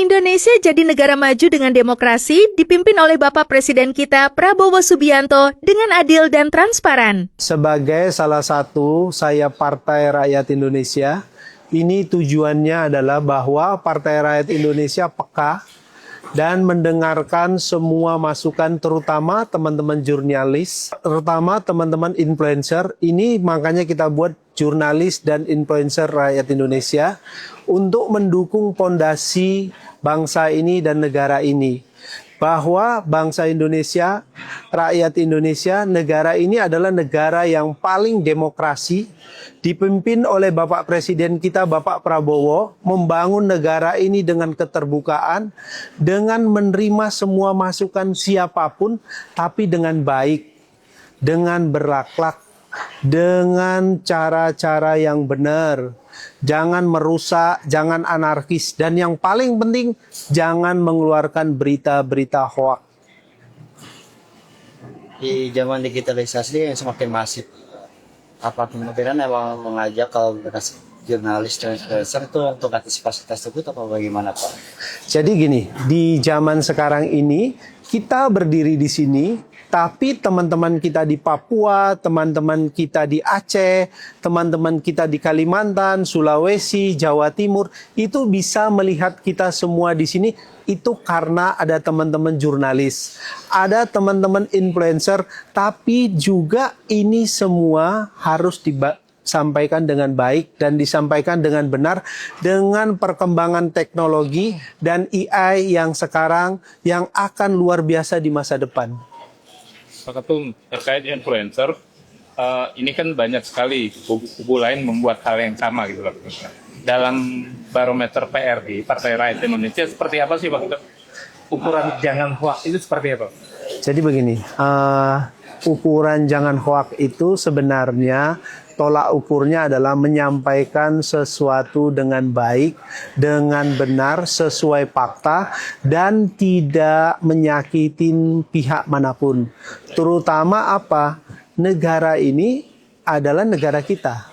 Indonesia jadi negara maju dengan demokrasi dipimpin oleh Bapak Presiden kita Prabowo Subianto dengan adil dan transparan. Sebagai salah satu Partai Rakyat Indonesia, ini tujuannya adalah bahwa Partai Rakyat Indonesia peka dan mendengarkan semua masukan, terutama teman-teman jurnalis, terutama teman-teman influencer. Ini makanya kita buat jurnalis dan influencer rakyat Indonesia untuk mendukung fondasi bangsa ini dan negara ini. Bahwa bangsa Indonesia, rakyat Indonesia, negara ini adalah negara yang paling demokrasi, dipimpin oleh Bapak Presiden kita, Bapak Prabowo, membangun negara ini dengan keterbukaan, dengan menerima semua masukan siapapun, tapi dengan baik, dengan berakhlak, dengan cara-cara yang benar. Jangan merusak, jangan anarkis, dan yang paling penting, jangan mengeluarkan berita-berita hoak. Di zaman digitalisasi yang semakin masif, apa kemudian emang mengajak kalau jurnalis dan influencer itu untuk antisipasi tersebut apa bagaimana Pak? Jadi gini, di zaman sekarang ini kita berdiri di sini, tapi teman-teman kita di Papua, teman-teman kita di Aceh, teman-teman kita di Kalimantan, Sulawesi, Jawa Timur, itu bisa melihat kita semua di sini, itu karena ada teman-teman jurnalis, ada teman-teman influencer, tapi juga ini semua harus disampaikan dengan baik dan disampaikan dengan benar dengan perkembangan teknologi dan AI yang sekarang yang akan luar biasa di masa depan. Pak Ketum, terkait influencer, ini kan banyak sekali kubu lain membuat hal yang sama gitu loh. Dalam barometer PR di Partai Rakyat Indonesia seperti apa sih Pak Ketum? Ukuran jangan hoax itu seperti apa? Jadi begini, ukuran jangan hoax itu sebenarnya tolak ukurnya adalah menyampaikan sesuatu dengan baik, dengan benar, sesuai fakta, dan tidak menyakitin pihak manapun. Terutama apa? Negara ini adalah negara kita.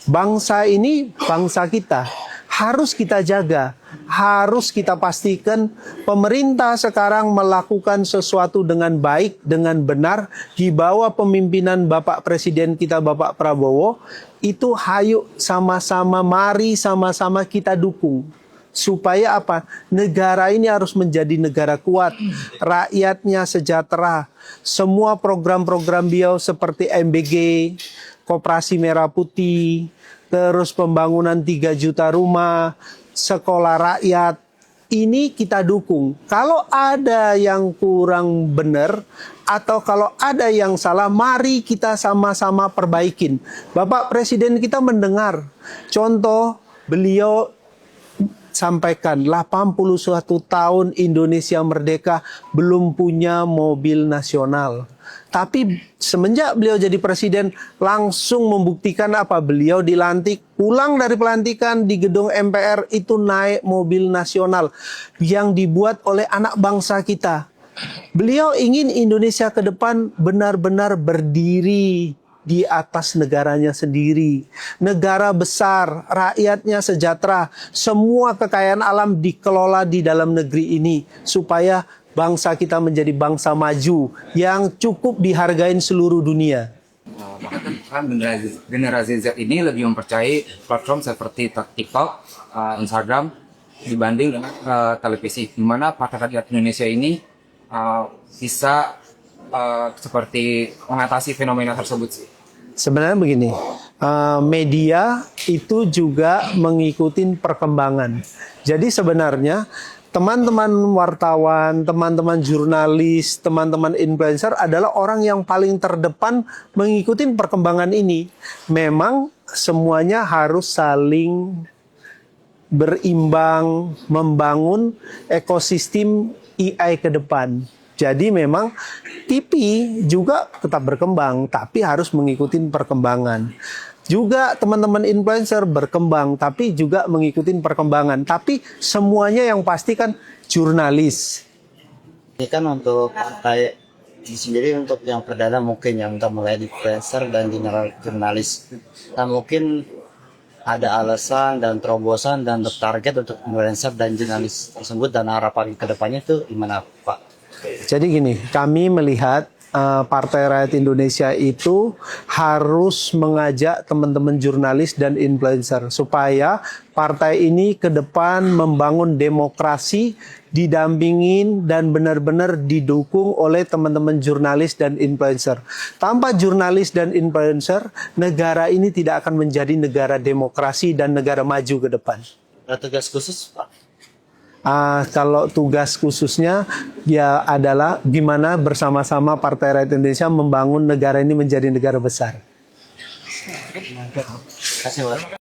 Bangsa ini bangsa kita. Harus kita jaga, harus kita pastikan pemerintah sekarang melakukan sesuatu dengan baik, dengan benar, di bawah pemimpinan Bapak Presiden kita, Bapak Prabowo, itu hayu sama-sama, mari sama-sama kita dukung. Supaya apa? Negara ini harus menjadi negara kuat, rakyatnya sejahtera. Semua program-program beliau seperti MBG, Koperasi Merah Putih, terus pembangunan 3 juta rumah, sekolah rakyat, ini kita dukung. Kalau ada yang kurang benar, atau kalau ada yang salah, mari kita sama-sama perbaikin. Bapak Presiden kita mendengar. Contoh, beliau sampaikan 81 tahun Indonesia merdeka belum punya mobil nasional. Tapi semenjak beliau jadi presiden langsung membuktikan apa? Beliau dilantik, pulang dari pelantikan di gedung MPR itu naik mobil nasional yang dibuat oleh anak bangsa kita. Beliau ingin Indonesia ke depan benar-benar berdiri di atas negaranya sendiri. Negara besar, rakyatnya sejahtera, semua kekayaan alam dikelola di dalam negeri ini supaya bangsa kita menjadi bangsa maju yang cukup dihargain seluruh dunia. Kan generasi Z ini lebih mempercayai platform seperti TikTok, Instagram dibanding dengan televisi. Di mana Partai Rakyat Indonesia ini bisa seperti mengatasi fenomena tersebut sih. Sebenarnya begini, media itu juga mengikuti perkembangan. Jadi sebenarnya teman-teman wartawan, teman-teman jurnalis, teman-teman influencer adalah orang yang paling terdepan mengikuti perkembangan ini. Memang semuanya harus saling berimbang, membangun ekosistem AI ke depan. Jadi memang TV juga tetap berkembang, tapi harus mengikuti perkembangan. Juga teman-teman influencer berkembang, tapi juga mengikuti perkembangan. Tapi semuanya yang pasti kan jurnalis. Ini kan untuk partai sendiri, untuk yang perdana mungkin yang udah mulai influencer dan jurnalis. Nah mungkin ada alasan dan terobosan dan target untuk influencer dan jurnalis tersebut dan harapan kedepannya itu gimana Pak? Jadi gini, kami melihat Partai Rakyat Indonesia itu harus mengajak teman-teman jurnalis dan influencer supaya partai ini ke depan membangun demokrasi, didampingin dan benar-benar didukung oleh teman-teman jurnalis dan influencer. Tanpa jurnalis dan influencer, negara ini tidak akan menjadi negara demokrasi dan negara maju ke depan. Ada tugas khusus Pak? Kalau tugas khususnya ya adalah gimana bersama-sama Partai Rakyat Indonesia membangun negara ini menjadi negara besar. Terima kasih Pak.